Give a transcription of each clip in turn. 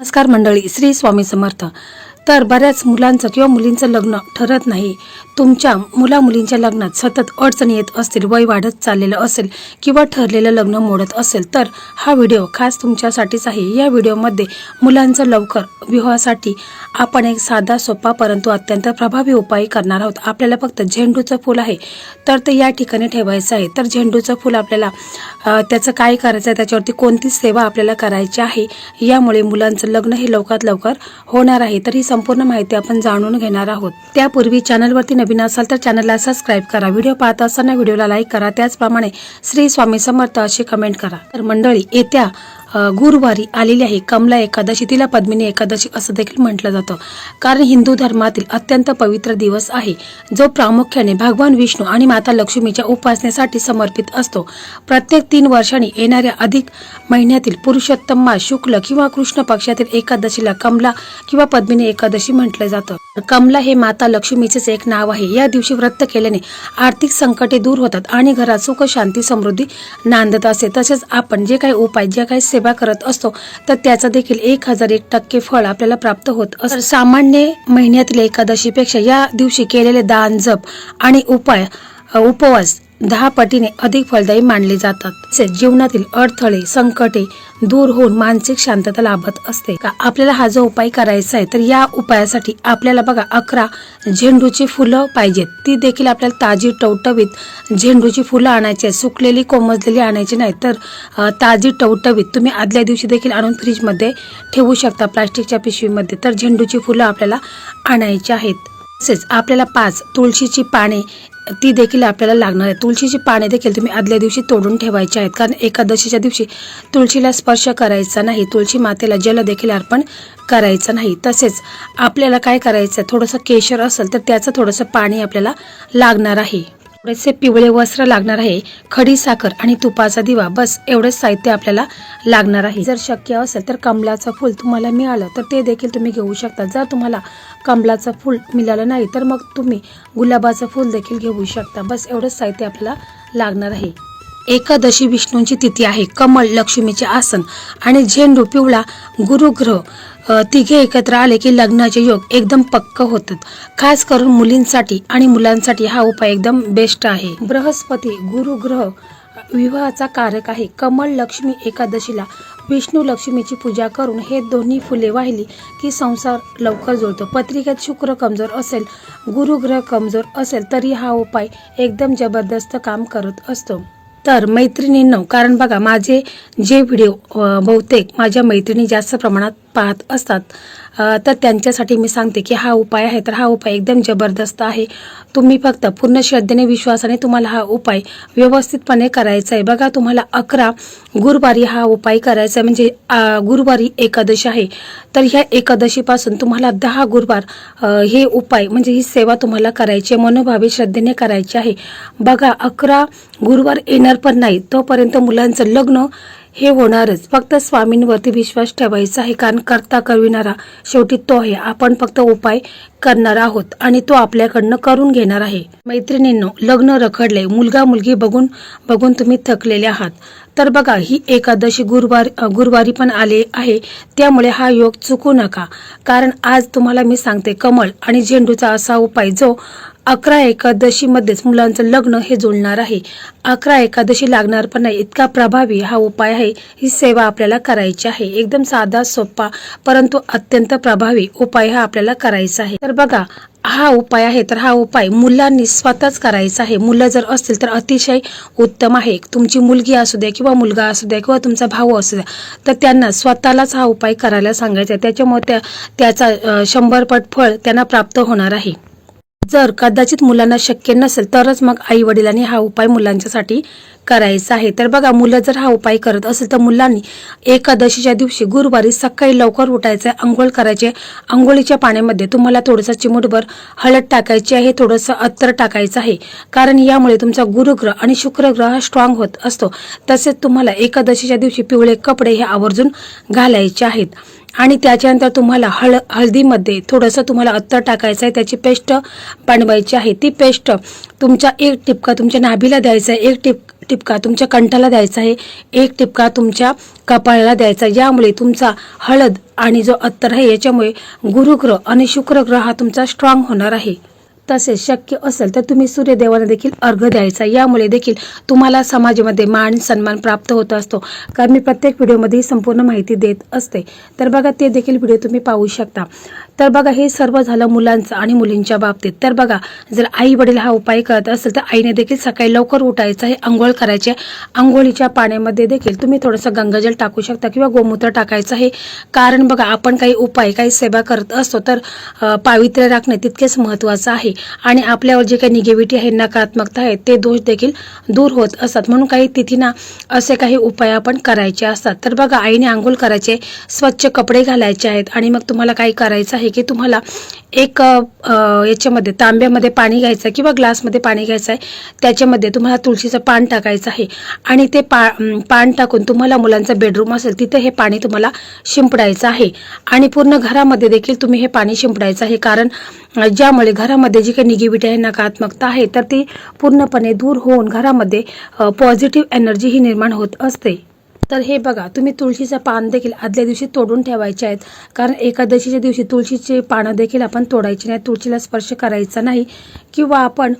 नमस्कार मंडळी, श्री स्वामी समर्थ। तर बऱ्याच मुलांचं किंवा मुलींचं लग्न ठरत नाही। तुमच्या मुला मुलींच्या लग्नात सतत अडचणी येत असतील, वय वाढत चाललेलं असेल किंवा ठरलेलं लग्न मोडत असेल तर हा व्हिडिओ खास तुमच्यासाठीच आहे। या व्हिडिओमध्ये मुलांचं लवकर विवाहासाठी आपण एक साधा सोपा परंतु अत्यंत प्रभावी उपाय करणार आहोत। आपल्याला फक्त झेंडूचं फूल आहे तर ते या ठिकाणी ठेवायचं आहे। तर झेंडूचं फूल आपल्याला त्याचं काय करायचं आहे, त्याच्यावरती कोणती सेवा आपल्याला करायची आहे, यामुळे मुलांचं लग्न हे लवकरात लवकर होणार आहे। तर ही संपूर्ण माहिती आपण जाणून घेणार आहोत। त्यापूर्वी चॅनलवरती नवीन असाल तर चॅनलला सबस्क्राइब करा, व्हिडिओ पाहत असताना व्हिडिओला लाईक करा, त्याचप्रमाणे श्री स्वामी समर्थ अशी कमेंट करा। तर मंडळी, येत्या गुरुवारी आलेली आहे कमला एकादशी, तिला पद्मिनी एकादशी असं देखील म्हटलं जातं, कारण हिंदू धर्मातील अत्यंत पवित्र दिवस आहे जो प्रामुख्याने भगवान विष्णू आणि माता लक्ष्मीच्या उपासनेसाठी समर्पित असतो। प्रत्येक 3 वर्षांनी येणाऱ्या अधिक महिन्यातील पुरुषोत्तम मास शुक्ल किंवा कृष्ण पक्षातील एकादशीला कमला किंवा पद्मिनी एकादशी म्हटलं जातं। कमला हे माता लक्ष्मीचेच एक नाव आहे। या दिवशी व्रत केल्याने आर्थिक संकटे दूर होतात आणि घरात सुख शांती समृद्धी नांदत असते। तसेच आपण जे काही उपाय जे काही सेवा करत असतो तर त्याचा देखील 1001% फळ आपल्याला प्राप्त होत असते। सामान्य महिन्यातील एकादशीपेक्षा या दिवशी केलेले दान, जप आणि उपवास 10 पटीने अधिक फलदायी मानले जातात। तसेच जीवनातील अडथळे संकटे दूर होऊन मानसिक शांतता लाभत असते। आपल्याला हा जो उपाय करायचा आहे तर या उपायासाठी आपल्याला बघा 11 झेंडूची फुलं पाहिजेत। ती देखील आपल्याला ताजी टवटवीत झेंडूची फुलं आणायची आहेत, सुकलेली कोमजलेली आणायची नाही। तर ताजी टवटवीत तुम्ही आदल्या दिवशी देखील आणून फ्रीजमध्ये ठेवू शकता, प्लास्टिकच्या पिशवीमध्ये। तर झेंडूची फुलं आपल्याला आणायची आहेत। तसेच आपल्याला 5 तुळशीची पाने ती देखील आपल्याला लागणार आहे। तुळशीची पाने देखील तुम्ही आदल्या दिवशी तोडून ठेवायची आहेत, कारण एकादशीच्या दिवशी तुळशीला स्पर्श करायचा नाही, तुळशी मातेला जल देखील अर्पण करायचं नाही। तसेच आपल्याला काय करायचं, थोडंसं केशर असेल तर त्याचं थोडंसं पाणी आपल्याला लागणार आहे, थोडेसे पिवळे वस्त्र लागणार आहे, खडी साखर आणि तुपाचा दिवा, बस एवढंच साहित्य आपल्याला लागणार आहे। जर शक्य असेल तर कमलाचं फूल तुम्हाला मिळालं तर ते देखील तुम्ही घेऊ शकता। जर तुम्हाला कमलाचं फूल मिळालं नाही तर मग तुम्ही गुलाबाचं फूल देखील घेऊ शकता। बस एवढंच साहित्य आपल्याला लागणार आहे। एकादशी विष्णूंची तिथी आहे, कमळ लक्ष्मीचे आसन आणि झेंडू पिवळा गुरुग्रह तिघे एकत्र आले की लग्नाचे योग एकदम पक्क होतात। खास करून मुलींसाठी आणि मुलांसाठी हा उपाय एकदम बेस्ट आहे। बृहस्पती गुरुग्रह विवाहाचा कारक आहे। कमळ लक्ष्मी एकादशीला विष्णू लक्ष्मीची पूजा करून हे दोन्ही फुले वाहिली की संसार लवकर जुळतो। पत्रिकेत शुक्र कमजोर असेल, गुरुग्रह कमजोर असेल तरी हा उपाय एकदम जबरदस्त काम करत असतो। तर मैत्रिणींनो, कारण बघा माझे जे व्हिडिओ बहुतेक माझ्या मैत्रिणी जास्त प्रमाणात पाहत असतात, तर त्यांच्यासाठी मी सांगते की हा उपाय आहे तर हा उपाय एकदम जबरदस्त आहे। तुम्ही फक्त पूर्ण श्रद्धेने विश्वासाने तुम्हाला हा उपाय व्यवस्थितपणे करायचा आहे। बघा, तुम्हाला 11 गुरुवारी हा उपाय करायचा आहे, म्हणजे गुरुवारी एकादशी आहे तर ह्या एकादशीपासून तुम्हाला 10 गुरुवार हे उपाय म्हणजे ही सेवा तुम्हाला करायची आहे, मनोभावे श्रद्धेने करायची आहे। बघा, 11 गुरुवार येणार पण नाही तोपर्यंत मुलांचं लग्न हे होणारच। फक्त स्वामींवरती विश्वास ठेवायचा आहे, कारण करता करविणारा शेवटी तो आहे। आपण फक्त उपाय करणार आहोत आणि तो आपल्याकडनं करून घेणार आहे। मैत्रिणींनो, लग्न रखडले, मुलगा मुलगी बघून तुम्ही थकलेले आहात तर बघा ही एकादशी गुरुवारी पण आले आहे, त्यामुळे हा योग चुकू नका। कारण आज तुम्हाला मी सांगते कमळ आणि झेंडूचा असा उपाय जो 11 एकादशी मध्येच मुलांचं लग्न हे जुळणार आहे। 11 एकादशी लागणार पण नाही, इतका प्रभावी हा उपाय आहे। ही सेवा आपल्याला करायची आहे, एकदम साधा सोपा परंतु अत्यंत प्रभावी उपाय हा आपल्याला करायचा आहे। तर बघा, हा उपाय आहे तर हा उपाय मुलांनी स्वतःच करायचा आहे। मुलं जर असतील तर अतिशय उत्तम आहे। तुमची मुलगी असू द्या किंवा मुलगा असू द्या किंवा तुमचा भाऊ असू द्या, तर त्यांना स्वतःलाच हा उपाय करायला सांगायचा आहे, त्याच्यामुळे त्याचा 100 पट फळ त्यांना प्राप्त होणार आहे। जर कदाचित मुलांना शक्य नसेल तरच मग आई वडिलांनी हा उपाय मुलांच्यासाठी करायचा आहे। तर बघा, मुलं जर हा उपाय करत असेल तर मुलांनी एकादशीच्या दिवशी गुरुवारी सकाळी लवकर उठायचं, अंघोळ करायचे। अंघोळीच्या पाण्यामध्ये तुम्हाला थोडंसं चिमूटभर हळद टाकायची आहे, थोडंसं अत्तर टाकायचं आहे, कारण यामुळे तुमचा गुरुग्रह आणि शुक्रग्रह स्ट्रॉंग होत असतो। तसेच तुम्हाला एकादशीच्या दिवशी पिवळे कपडे हे आवर्जून घालायचे आहेत आणि त्याच्यानंतर तुम्हाला हळदीमध्ये थोडंसं तुम्हाला अत्तर टाकायचं आहे, त्याची पेस्ट बनवायची आहे। ती पेस्ट तुमच्या एक टिपका तुमच्या नाभीला द्यायचा आहे, एक टिपका तुमच्या कंठाला द्यायचा आहे, एक टिपका तुमच्या कपाळाला द्यायचा। यामुळे तुमचा हळद आणि जो अत्तर आहे याच्यामुळे गुरुग्रह आणि शुक्रग्रह हा तुमचा स्ट्रॉंग होणार आहे। तसेच शक्य असेल तर तुम्ही सूर्यदेवाला देखील अर्घ्य द्यायचा, यामुळे देखील तुम्हाला समाजामध्ये मान सन्मान प्राप्त होत असतो। कारण मी प्रत्येक व्हिडिओमध्ये संपूर्ण माहिती देत असते, तर बघा ते देखील व्हिडिओ तुम्ही पाहू शकता। तर बघा हे सर्व झालं मुलांचं आणि मुलींच्या बाबतीत। तर बघा जर आई वडील हा उपाय करत असेल तर आईने देखील सकाळी लवकर उठायचं आहे, आंघोळ करायची आहे। आंघोळीच्या पाण्यामध्ये देखील तुम्ही थोडंसं गंगाजल टाकू शकता किंवा गोमूत्र टाकायचं आहे। कारण बघा आपण काही उपाय काही सेवा करत असतो तर पावित्र्य राखणे तितकेच महत्त्वाचं आहे आणि आपल्यावर जे काही निगेटिव्हिटी आहे, नकारात्मकता आहे, ते दोष देखील दूर होत असतात। म्हणून काही तिथींना असे काही उपाय आपण करायचे असतात। तर बघा आईने आंघोळ करायचे, स्वच्छ कपडे घालायचे आहेत आणि मग तुम्हाला काय करायचं आहे की तुम्हाला एक याच्यामध्ये तांब्यामध्ये पाणी घ्यायचं किंवा ग्लासमध्ये पाणी घ्यायचं आहे, त्याच्यामध्ये तुम्हाला तुळशीचं पान टाकायचं आहे आणि ते पान टाकून तुम्हाला मुलांचा बेडरूम असेल तिथे हे पाणी तुम्हाला शिंपडायचं आहे आणि पूर्ण घरामध्ये देखील तुम्ही हे पाणी शिंपडायचं आहे। कारण ज्यामुळे घरामध्ये जी काही निगेटिव्हिटी आहे, नकारात्मकता आहे, तर ती पूर्णपणे दूर होऊन घरामध्ये पॉझिटिव्ह एनर्जी ही निर्माण होत असते। तर हे बघा तुम्ही तुळशीचं पान देखील आदल्या दिवशी तोडून ठेवायचे आहेत, कारण एकादशीच्या दिवशी तुळशीचे पानं देखील आपण तोडायची नाही, तुळशीला स्पर्श करायचा नाही किंवा आपण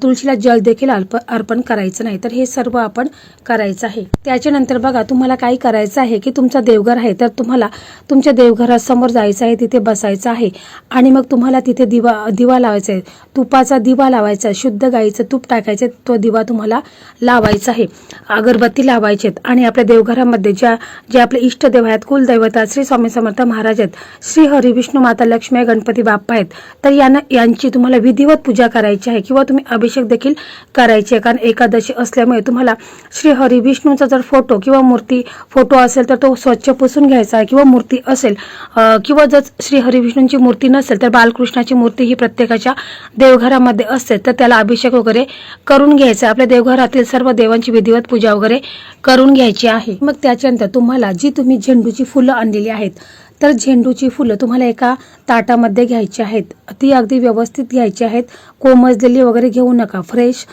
तुळशीला जल देखील अर्पण करायचं नाही। तर हे सर्व आपण करायचं आहे। त्याच्यानंतर बघा तुम्हाला काय करायचं आहे की तुमचा देवघर आहे तर तुम्हाला तुमच्या देवघरासमोर जायचं आहे, तिथे बसायचं आहे आणि मग तुम्हाला तिथे दिवा लावायचा आहे, तुपाचा दिवा लावायचा आहे, शुद्ध गाईचं तूप टाकायचं, तो दिवा तुम्हाला लावायचा आहे, अगरबत्ती लावायची आणि आपल्या देवघरामध्ये जे आपले इष्टदेव आहेत, कुलदैवता श्री स्वामी समर्थ महाराज आहेत, श्री हरी विष्णू माता लक्ष्मी गणपती बाप्पा आहेत, तर यांची तुम्हाला विधिवत पूजा करायची आहे किंवा तुम्ही अभिषेक देखील करायचे। कारण एकादशी असल्यामुळे तुम्हाला श्री हरी विष्णूचा जर फोटो किंवा मूर्ती फोटो असेल तर तो स्वच्छ पुसून घ्यायचा आहे किंवा मूर्ती असेल किंवा जर श्री हरी विष्णूंची मूर्ती नसेल तर बालकृष्णाची मूर्ती ही प्रत्येकाच्या देवघरामध्ये असते, तर त्याला अभिषेक वगैरे करून घ्यायचा। आपल्या देवघरातील सर्व देवांची विधिवत पूजा वगैरे करून घ्यायची आहे। मग त्याच्यानंतर तुम्हाला जी तुम्ही झेंडूची फुलं आणलेली आहेत तर झेंडूची फुलं तुम्हाला एका ताटामध्ये घ्यायची आहेत, ती अगदी व्यवस्थित घ्यायची आहेत, कोमजलेली वगैरे घेऊ नका, फ्रेश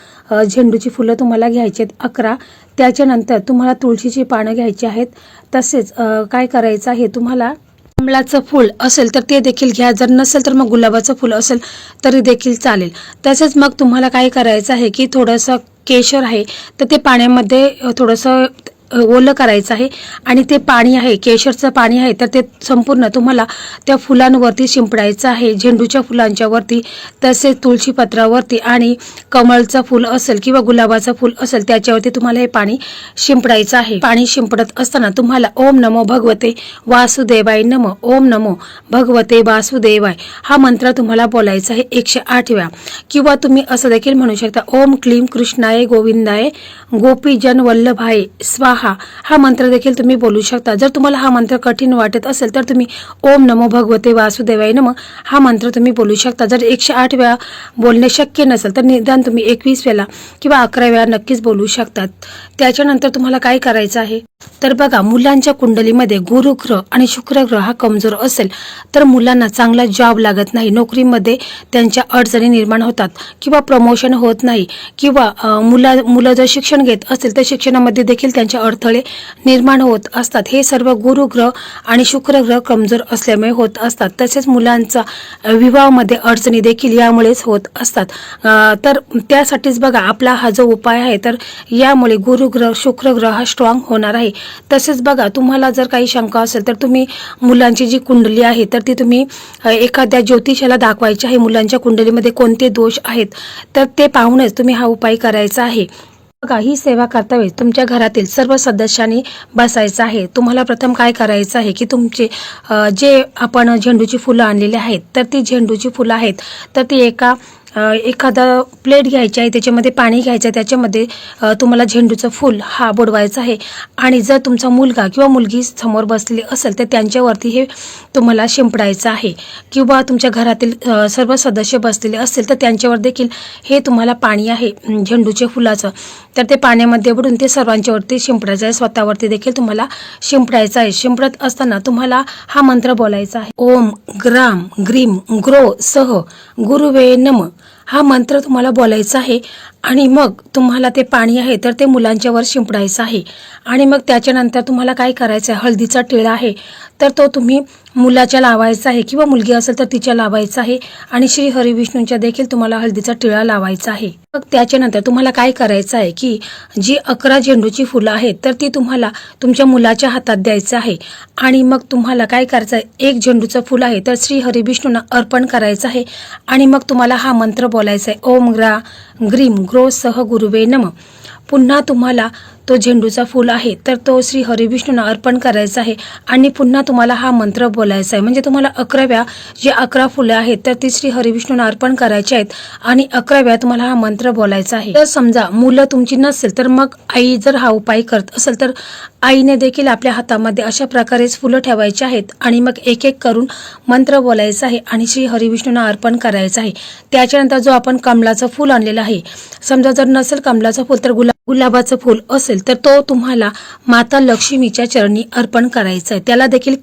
झेंडूची फुलं तुम्हाला घ्यायची आहेत 11। त्याच्यानंतर तुम्हाला तुळशीची पानं घ्यायची आहेत। तसेच काय करायचं आहे तुम्हाला कमळाचं फूल असेल तर ते देखील घ्या, जर नसेल तर मग गुलाबाचं फूल असेल तरी देखील चालेल। तसेच मग तुम्हाला काय करायचं आहे की थोडंसं केशर आहे तर ते पाण्यामध्ये थोडंसं ओलं करायचं आहे आणि ते पाणी आहे, केशरचं पाणी आहे, तर ते संपूर्ण तुम्हाला त्या फुलांवरती शिंपडायचं आहे, झेंडूच्या फुलांच्या वरती, तसेच तुळशी पत्रावरती आणि कमळचं फूल असेल किंवा गुलाबाचं फूल असेल त्याच्यावरती तुम्हाला हे पाणी शिंपडायचं आहे। पाणी शिंपडत असताना तुम्हाला ओम नमो भगवते वासुदेवाय नमः, ओम नमो भगवते वासुदेवाय हा मंत्र तुम्हाला बोलायचा आहे 108 वेळा किंवा तुम्ही असं देखील म्हणू शकता ओम क्लीम कृष्णाय गोविंदाय गोपीजन वल्लभाय स्वाहा हा मंत्र देखील तुम्ही बोलू शकता। जर तुम्हाला हा मंत्र कठीण वाटत असेल तर तुम्ही ओम नमो भगवते वासुदेवाय नमः हा मंत्र तुम्ही बोलू शकता। जर 108 वेळा बोलणे शक्य नसेल तर निदान तुम्ही 21 वेळा किंवा 11 वेळा नक्कीच बोलू शकतात। त्याच्यानंतर तुम्हाला काय करायचं आहे तर बघा मुलांच्या कुंडलीमध्ये गुरुग्रह आणि शुक्रग्रह हा कमजोर असेल तर मुलांना चांगला जॉब लागत नाही, नोकरीमध्ये त्यांच्या अडचणी निर्माण होतात किंवा प्रमोशन होत नाही किंवा मुलं जर शिक्षण घेत असेल तर शिक्षणामध्ये देखील त्यांच्या अडथळे निर्माण होत असतात। हे सर्व गुरुग्रह आणि शुक्रग्रह कमजोर असल्यामुळे होत असतात। तसेच मुलांचा विवाहामध्ये अडचणी देखील यामुळेच होत असतात। तर त्यासाठीच बघा आपला हा जो उपाय आहे तर यामुळे गुरुग्रह शुक्रग्रह हा स्ट्रॉंग होणार आहे। तसेच बघा तुम्हाला जर काही शंका असेल तर तुम्ही मुलांची जी कुंडली आहे तर ती तुम्ही एखाद्या ज्योतिषाला दाखवायची आहे, मुलांच्या कुंडलीमध्ये कोणते दोष आहेत तर ते पाहूनच तुम्ही हा उपाय करायचा आहे। बघा ही सेवा करता वेळेस तुमच्या घरातील सर्व सदस्यांनी बसायचं आहे। तुम्हाला प्रथम काय करायचं आहे की तुमचे जे आपण झेंडूची फुलं आणलेली आहेत तर ती झेंडूची फुलं आहेत तर ती एका एखादा प्लेट घ्यायची आहे, त्याच्यामध्ये पाणी घ्यायचं आहे, त्याच्यामध्ये तुम्हाला झेंडूचं फूल हा बुडवायचं आहे आणि जर तुमचा मुलगा किंवा मुलगी समोर बसलेली असेल तर त्यांच्यावरती हे तुम्हाला शिंपडायचं आहे किंवा तुमच्या घरातील सर्व सदस्य बसलेले असतील तर त्यांच्यावर देखील हे तुम्हाला पाणी आहे झेंडूच्या फुलाचं, तर ते पाण्यामध्ये बुडून ते सर्वांच्यावरती शिंपडायचं आहे, स्वतःवरती देखील तुम्हाला शिंपडायचं आहे. शिंपडत असताना तुम्हाला हा मंत्र बोलायचा आहे, ओम ग्राम ग्रीम ग्रो सह गुरुवे नम. हा मंत्र तुम्हाला बोलायचा आहे आणि मग तुम्हाला ते पाणी आहे तर ते मुलांच्यावर शिंपडायचं आहे आणि मग त्याच्यानंतर तुम्हाला काय करायचं आहे, हळदीचा टिळा आहे तर तो तुम्ही मुलाच्या लावायचा आहे किंवा मुलगी असेल तर तिच्या लावायचा आहे आणि श्री हरिविष्णूंच्या देखील तुम्हाला हळदीचा टिळा लावायचा आहे. मग त्याच्यानंतर तुम्हाला काय करायचं आहे की जी 11 झेंडूची फुलं आहेत तर ती तुम्हाला तुमच्या मुलाच्या हातात द्यायचं आहे आणि मग तुम्हाला काय करायचं आहे, एक झेंडूचं फुल आहे तर श्री हरिविष्णूंना अर्पण करायचं आहे आणि मग तुम्हाला हा मंत्र बोलायचा आहे, ओम ग्रीम ग्रो सह गुरुवे नम. पुन्हा तुम्हाला तो झेंडूचा फूल आहे तर तो श्री हरिविष्णूंना अर्पण करायचा आहे आणि पुन्हा तुम्हाला हा मंत्र बोलायचा आहे. म्हणजे तुम्हाला 11व्या जे 11 फुलं आहेत तर ती श्री हरिविष्णूंना अर्पण करायचे आहेत आणि 11व्या तुम्हाला हा मंत्र बोलायचा आहे. तर समजा मुलं तुमची नसेल तर मग आई जर हा उपाय करत असेल तर आईने देखील आपल्या हातामध्ये अशा प्रकारेच फुलं ठेवायची आहेत आणि मग एक एक करून मंत्र बोलायचा आहे आणि श्री हरिविष्णूंना अर्पण करायचं आहे. त्याच्यानंतर जो आपण कमळाचं फूल आणलेलं आहे, समजा जर नसेल कमळाचं फूल तर गुलाबाचं फूल असेल तर तो तुम्हाला माता लक्ष्मीच्या चरणी अर्पण करायचं आहे. त्याला देखील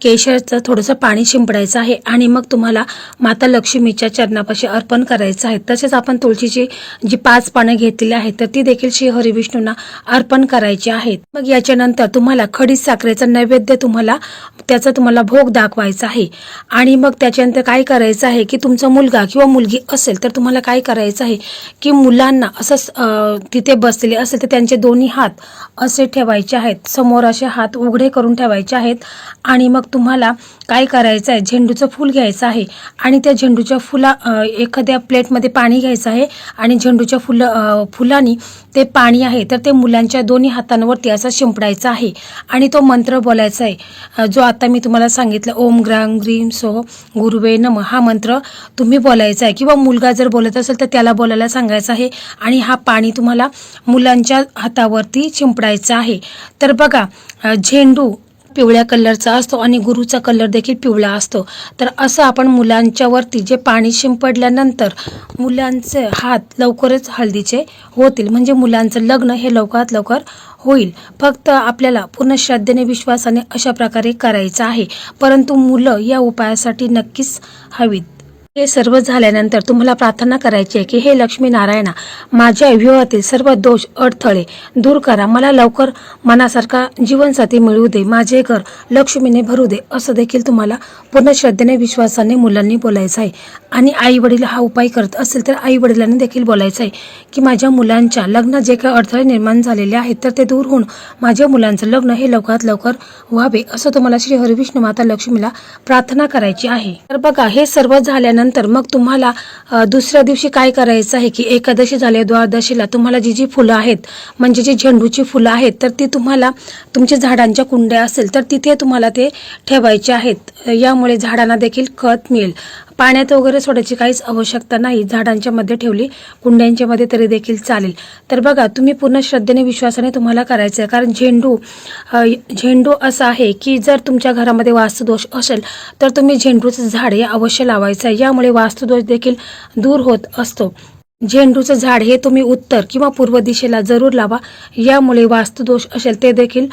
केशरचं थोडंसं पाणी शिंपडायचं आहे आणि मग तुम्हाला माता लक्ष्मीच्या चरणापाशी अर्पण करायचं आहे. तसेच आपण तुळशीची जी 5 पानं घेतलेली आहेत तर ती देखील श्री हरिविष्णूंना अर्पण करायची आहेत. मग याच्यानंतर तुम्हाला खडी साखरेचा नैवेद्य तुम्हाला भोग दाखवायचा आहे आणि मग त्याच्यानंतर काय करायचं आहे की तुमचा मुलगा किंवा मुलगी असेल तर तुम्हाला काय करायचं आहे की मुलांना असं तिथे बसलेले असेल तर त्यांचे दोन्ही हात असे ठेवायचे आहेत, समोर असे हात उघडे करून ठेवायचे आहेत आणि मग तुम्हाला काय करायचं आहे, झेंडूचं फूल घ्यायचं आहे आणि त्या झेंडूच्या एखाद्या प्लेटमध्ये पाणी घ्यायचं आहे आणि झेंडूच्या फुलांनी ते पाणी आहे तर ते मुलांच्या दोन्ही हातांवरती असं शिंपडायचं आहे आणि तो मंत्र बोलायचा आहे जो आता मी तुम्हाला सांगितलं, ओम ग्राम ग्रीम सो गुरुवे नम. हा मंत्र तुम्ही बोलायचा आहे किंवा मुलगा जर बोलत असेल तर त्याला बोलायला सांगायचं आहे आणि हा पाणी तुम्हाला मुलांच्या हातावरती शिंपडायचा आहे. तर बघा, झेंडू पिवळ्या कलरचा असतो आणि गुरुचा कलर देखील पिवळा असतो. तर असं आपण मुलांच्या वरती जे पाणी शिंपडल्यानंतर मुलांचे हात लवकरच हळदीचे होतील, म्हणजे मुलांचं लग्न हे लवकरात लवकर होईल. फक्त आपल्याला पूर्ण श्रद्धेने विश्वासाने अशा प्रकारे करायचं आहे, परंतु मुलं या उपायासाठी नक्कीच हवीत. हे सर्व झाल्यानंतर तुम्हाला प्रार्थना करायची आहे की हे लक्ष्मी नारायणा, माझ्या विवाहातील सर्व दोष अडथळे दूर करा, मला लवकर मनासारखा जीवनसाथी मिळू दे, माझे घर लक्ष्मीने भरू दे. असं देखील तुम्हाला पूर्ण श्रद्धेने विश्वासाने मुलांनी बोलायचं आहे. आणि आई वडील हा उपाय करत असेल तर आई वडिलांनी देखील बोलायचं आहे की माझ्या मुलांच्या लग्नात जे काही अडथळे निर्माण झालेले आहेत तर ते दूर होऊन माझ्या मुलांचं लग्न हे लवकरात लवकर व्हावे, असं तुम्हाला श्री हरिविष्णू माता लक्ष्मीला प्रार्थना करायची आहे. तर बघा, हे सर्व झाल्यानंतर मग तुम्हाला दुसऱ्या दिवशी काय करायचं आहे की एकादशी झाली, द्वादशीला तुम्हाला जी फुलं आहेत म्हणजे जी झेंडूची फुलं आहेत तर ती तुम्हाला तुमच्या झाडांच्या कुंड्या असेल तर तिथे तुम्हाला ते ठेवायचे आहेत. यामुळे झाडांना देखील खत मिळेल. पाण्यात वगैरे सोडायची काहीच आवश्यकता नाही, झाडांच्या मध्ये ठेवली, कुंड्यांच्या मध्ये तरी देखील चालेल. तर बघा, तुम्ही पूर्ण श्रद्धेने विश्वासाने तुम्हाला करायचं आहे, कारण झेंडू असं आहे की जर तुमच्या घरामध्ये वास्तुदोष असेल तर तुम्ही झेंडूचं झाड हे अवश्य लावायचं आहे. यामुळे वास्तुदोष देखील दूर होत असतो. झेंडूचं झाड हे तुम्ही उत्तर किंवा पूर्व दिशेला जरूर लावा, यामुळे वास्तुदोष असेल ते देखील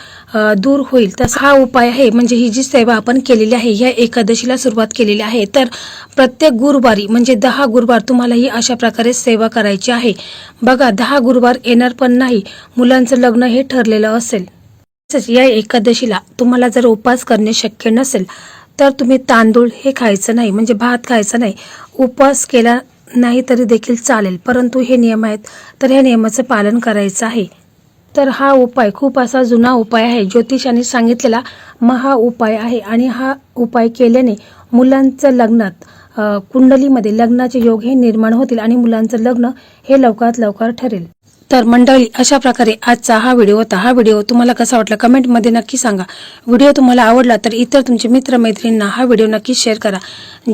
दूर होईल. तसा हा उपाय आहे, म्हणजे ही जी सेवा आपण केलेली आहे या एकादशीला सुरुवात केलेली आहे. तर प्रत्येक गुरुवारी म्हणजे 10 गुरुवार तुम्हाला ही अशा प्रकारे सेवा करायची आहे. बघा, 10 गुरुवार येणार पण नाही, मुलांचं लग्न हे ठरलेलं असेल. तसंच या एकादशीला तुम्हाला जर उपवास करणे शक्य नसेल तर तुम्ही तांदूळ हे खायचं नाही, म्हणजे भात खायचं नाही. उपवास केला नाही तरी देखील चालेल, परंतु हे नियम आहेत तर ह्या नियमाचं पालन करायचं आहे. तर हा उपाय खूप असा जुना उपाय आहे, ज्योतिषाने सांगितलेला महा उपाय आहे आणि हा उपाय केल्याने मुलांचं लग्नात कुंडलीमध्ये लग्नाचे योग हे निर्माण होतील आणि मुलांचं लग्न हे लवकरात लवकर ठरेल. तर मंडळी, अशा प्रकारे आजचा हा व्हिडिओ होता. हा व्हिडिओ तुम्हाला कसा वाटला कमेंटमध्ये नक्की सांगा. व्हिडिओ तुम्हाला आवडला तर इतर तुमचे मित्रमैत्रिणींना हा व्हिडिओ नक्की शेअर करा.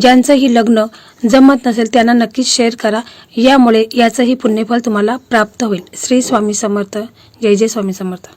ज्यांचंही लग्न जमत नसेल त्यांना नक्कीच शेअर करा. यामुळे याचंही पुण्यफल तुम्हाला प्राप्त होईल. श्री स्वामी समर्थ. जय जय स्वामी समर्थ.